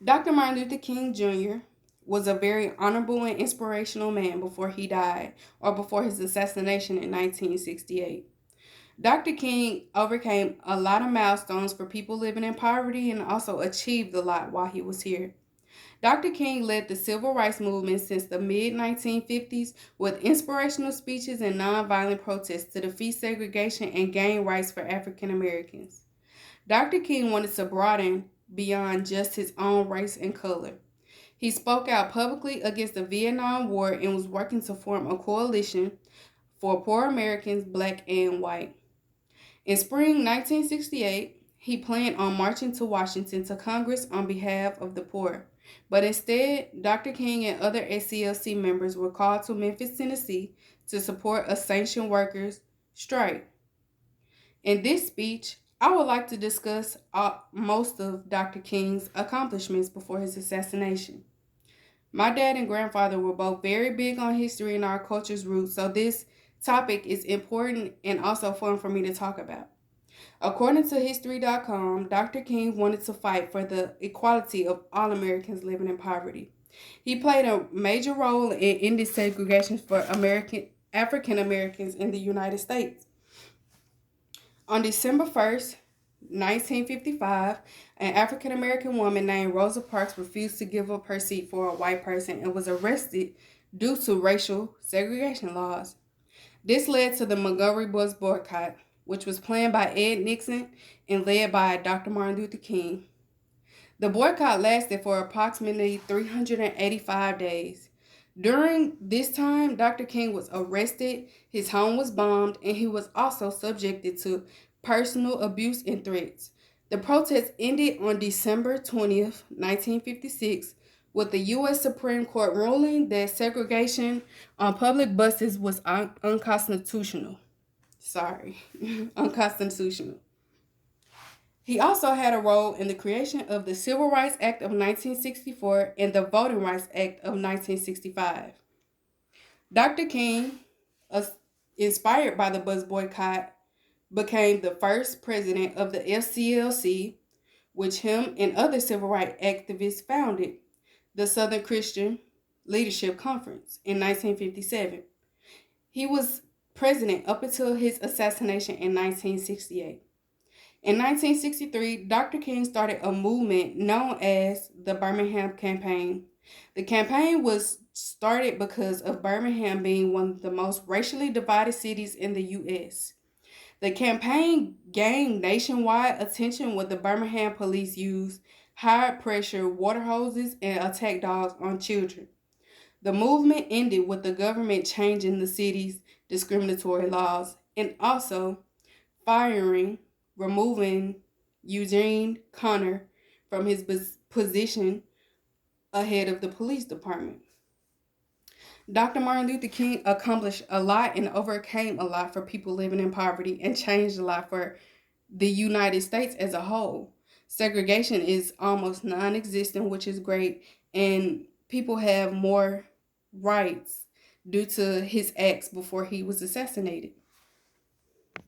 Dr. Martin Luther King Jr. was a very honorable and inspirational man before he died or before his assassination in 1968. Dr. King overcame a lot of milestones for people living in poverty and also achieved a lot while he was here. Dr. King led the civil rights movement since the mid 1950s with inspirational speeches and nonviolent protests to defeat segregation and gain rights for African Americans. Dr. King wanted to broaden beyond just his own race and color. He spoke out publicly against the Vietnam War and was working to form a coalition for poor Americans, black and white. In spring 1968, he planned on marching to Washington to Congress on behalf of the poor. But instead, Dr. King and other SCLC members were called to Memphis, Tennessee to support a sanctioned workers' strike. In this speech, I would like to discuss most of Dr. King's accomplishments before his assassination. My dad and grandfather were both very big on history and our culture's roots, so this topic is important and also fun for me to talk about. According to History.com, Dr. King wanted to fight for the equality of all Americans living in poverty. He played a major role in ending segregation for African Americans in the United States. On December 1st, 1955, an African American woman named Rosa Parks refused to give up her seat for a white person and was arrested due to racial segregation laws. This led to the Montgomery bus boycott, which was planned by Ed Nixon and led by Dr. Martin Luther King. The boycott lasted for approximately 385 days. During this time, Dr. King was arrested, his home was bombed, and he was also subjected to personal abuse and threats. The protest ended on December 20th, 1956, with the U.S. Supreme Court ruling that segregation on public buses was unconstitutional. Unconstitutional. He also had a role in the creation of the Civil Rights Act of 1964 and the Voting Rights Act of 1965. Dr. King, inspired by the bus boycott, became the first president of the FCLC, which him and other civil rights activists founded, the Southern Christian Leadership Conference, in 1957. He was president up until his assassination in 1968. In 1963, Dr. King started a movement known as the Birmingham Campaign. The campaign was started because of Birmingham being one of the most racially divided cities in the U.S. The campaign gained nationwide attention when the Birmingham police used high-pressure water hoses and attack dogs on children. The movement ended with the government changing the city's discriminatory laws and also removing Eugene Connor from his position ahead of the police department. Dr. Martin Luther King accomplished a lot and overcame a lot for people living in poverty and changed a lot for the United States as a whole. Segregation is almost non existent, which is great, and people have more rights due to his acts before he was assassinated.